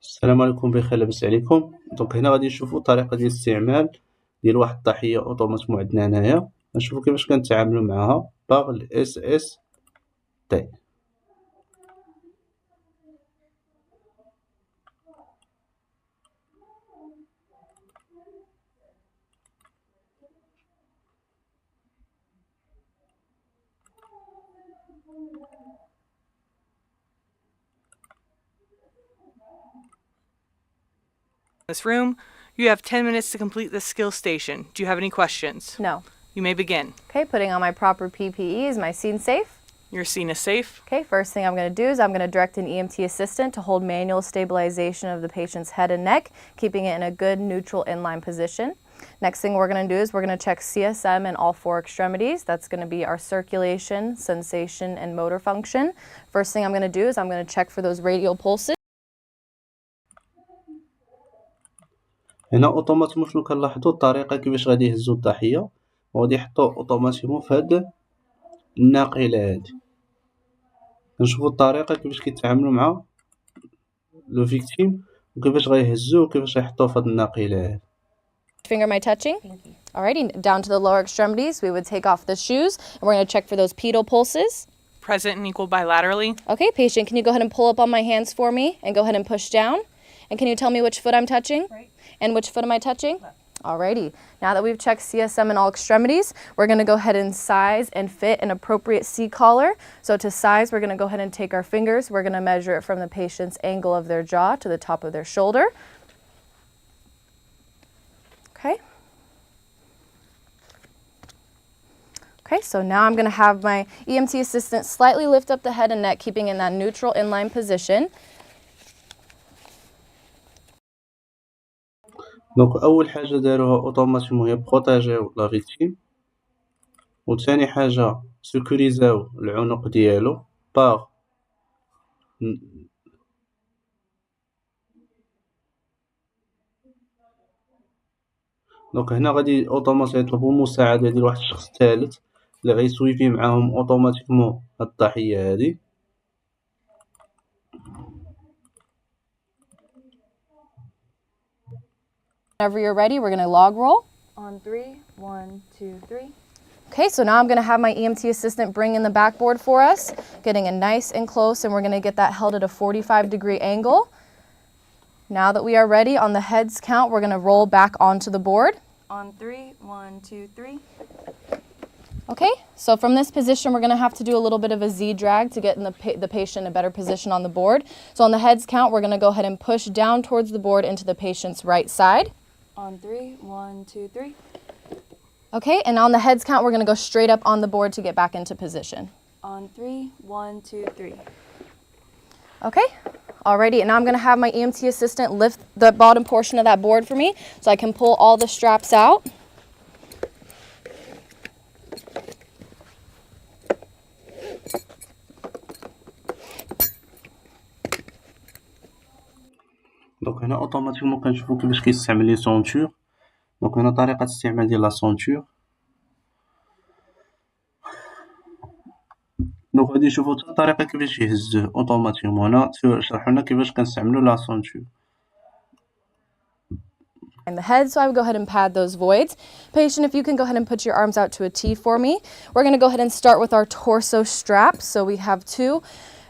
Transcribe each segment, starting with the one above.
السلام عليكم، بخير لاباس عليكم. دونك هنا غادي نشوفوا طريقه ديال الاستعمال ديال واحد الضحيه اوتوماتيك عندنا هنايا. غنشوفوا كيفاش كنتعاملوا معها باغ الاس اس تي. This room. You have 10 minutes to complete the skill station. Do you have any questions? No. You may begin. Okay, putting on my proper PPE. Is my scene safe? Your scene is safe. Okay, first thing I'm going to do is I'm going to direct an EMT assistant to hold manual stabilization of the patient's head and neck, keeping it in a good neutral inline position. Next thing we're going to do is we're going to check CSM in all four extremities. That's going to be our circulation, sensation, and motor function. First thing I'm going to do is I'm going to check for those radial pulses. هنا اوتوماتيكمون شنو كنلاحظوا الطريقه كيفاش غادي يهزوا الضحيه وغادي يحطوا اوتوماتيكمون في هاد الناقله هادي. كنشوفوا الطريقه كيفاش كيتعاملوا مع لو فيكتيم وكيفاش غيهزوه وكيفاش غيحطوه في هاد الناقله هادي. Finger am I touching? Alrighty, down to the lower extremities, we would take off the shoes and we're going to check for those pedal pulses. Present and equal bilaterally. Okay, patient, can you go ahead and pull up on my hands for me and go ahead and push down? And can you tell me which foot I'm touching? Right. And which foot am I touching? Left. Alrighty, now that we've checked CSM in all extremities, we're going to go ahead and size and fit an appropriate C-collar. So to size, we're going to go ahead and take our fingers. We're going to measure it from the patient's angle of their jaw to the top of their shoulder. Okay. Okay, so now I'm going to have my EMT assistant slightly lift up the head and neck, keeping in that neutral inline position. دونك اول حاجه داروها اوتوماتيكمون هي بروتيجيو لا فيكتيم، وثاني حاجه سيكوريزاو العنق ديالو باغ دونك هنا غادي اوتوماتيك يطلبوا مساعده ديال واحد الشخص ثالث اللي غيسويفي معاهم اوتوماتيكمون هاد الضحيه هادي. Whenever you're ready, we're going to log roll. On 3, 1, 2, 3. Okay, so now I'm going to have my EMT assistant bring in the backboard for us, getting it nice and close, and we're going to get that held at a 45-degree angle. Now that we are ready, on the heads count, we're going to roll back onto the board. On 3, 1, 2, 3. Okay, so from this position, we're going to have to do a little bit of a Z drag to get in the patient in a better position on the board. So on the heads count, we're going to go ahead and push down towards the board into the patient's right side. On 3, 1, 2, 3. Okay, and on the heads count, we're going to go straight up on the board to get back into position. On 3, 1, 2, 3. Okay, alrighty, and now I'm going to have my EMT assistant lift the bottom portion of that board for me so I can pull all the straps out. دونك هنا اوتوماتيكمون كنشوفوا كيفاش كيستعمل لي سونتور. دونك هنا طريقه الاستعمال ديال لا سونتور. دونك غادي نشوفوا حتى الطريقه كيفاش يهزوه اوتوماتيكمون. هنا شرحوا لنا كيفاش كنستعملوا لا سونتور. And the head, so I would go ahead and pad those voids. Patient, if you can go ahead and put your arms out to a T for me. We're going to go ahead and start with our torso straps. So we have 2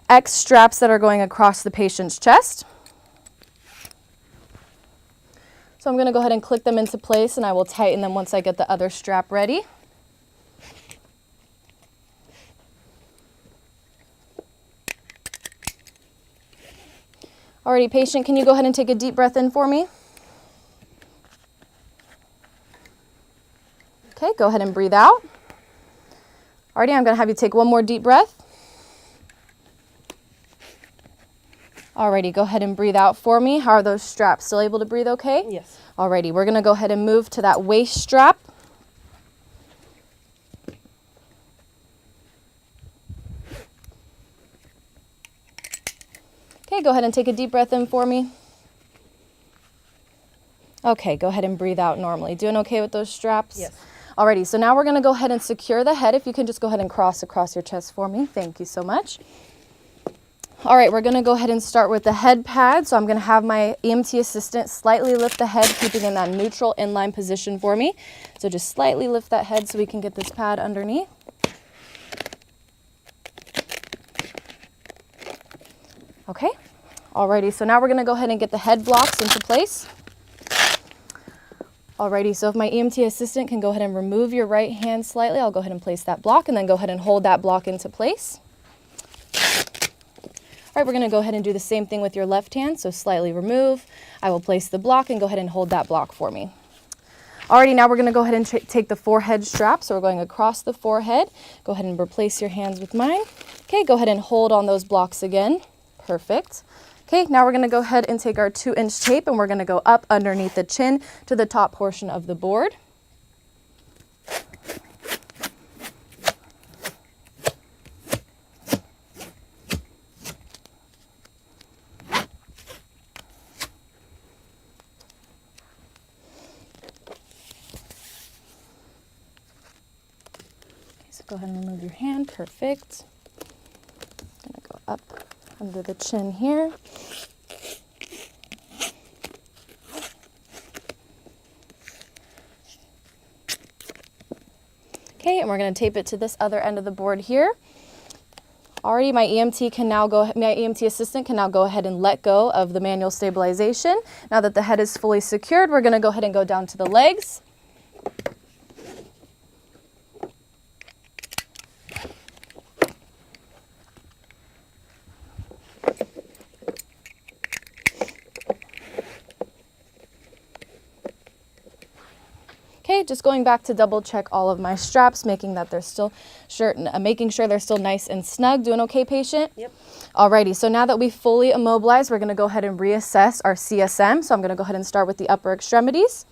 X straps that are going across the patient's chest. So I'm going to go ahead and click them into place, and I will tighten them once I get the other strap ready. Alrighty, patient, can you go ahead and take a deep breath in for me? Okay, go ahead and breathe out. Alrighty, I'm going to have you take one more deep breath. Alrighty, go ahead and breathe out for me. How are those straps? Still able to breathe okay? Yes. Alrighty, we're going to go ahead and move to that waist strap. Okay, go ahead and take a deep breath in for me. Okay, go ahead and breathe out normally. Doing okay with those straps? Yes. Alrighty, so now we're going to go ahead and secure the head. If you can just go ahead and cross across your chest for me. Thank you so much. All right, we're gonna go ahead and start with the head pad. So I'm gonna have my EMT assistant slightly lift the head, keeping in that neutral inline position for me. So just slightly lift that head so we can get this pad underneath. Okay, alrighty, so now we're gonna go ahead and get the head blocks into place. Alrighty, so if my EMT assistant can go ahead and remove your right hand slightly, I'll go ahead and place that block and then go ahead and hold that block into place. All right, we're gonna go ahead and do the same thing with your left hand, so slightly remove. I will place the block and go ahead and hold that block for me. Alrighty, now we're gonna go ahead and take the forehead strap, so we're going across the forehead. Go ahead and replace your hands with mine. Okay, go ahead and hold on those blocks again. Perfect. Okay, now we're gonna go ahead and take our 2-inch tape and we're gonna go up underneath the chin to the top portion of the board. So go ahead and remove your hand, perfect. I'm gonna go up under the chin here. Okay, and we're gonna tape it to this other end of the board here. Already my EMT assistant can now go ahead and let go of the manual stabilization. Now that the head is fully secured, we're gonna go ahead and go down to the legs. Okay, just going back to double check all of my straps, making sure they're still nice and snug. Doing okay, patient? Yep. Alrighty, so now that we've fully immobilized, we're gonna go ahead and reassess our CSM. So I'm gonna go ahead and start with the upper extremities,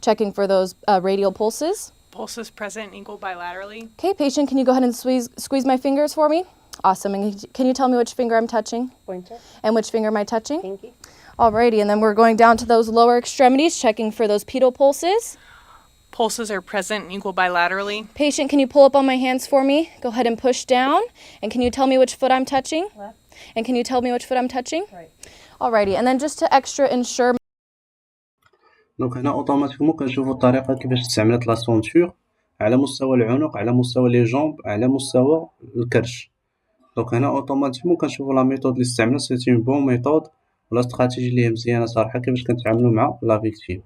checking for those radial pulses. Pulses present and equal bilaterally. Okay, patient, can you go ahead and squeeze my fingers for me? Awesome, and can you tell me which finger I'm touching? Pointer. And which finger am I touching? Pinky. Alrighty, and then we're going down to those lower extremities, checking for those pedal pulses. Pulses are present and equal bilaterally. Patient, can you pull up on my hands for me? Go ahead and push down. And can you tell me which foot I'm touching? Left. And can you tell me which foot I'm touching? Right. Alrighty, and then just to extra ensure. دونك هنا اوتوماتيكمون كنشوفوا الطريقه كيفاش تستعملت لا سونتور على مستوى العنق، على مستوى لي جامب، على مستوى الكرش. دونك هنا اوتوماتيكمون كنشوفوا لا ميثود اللي استعملت سيتي اون بون ميثود ولا استراتيجي اللي هي مزيانه صراحه كيفاش كنتعاملوا مع لا فيكتيم.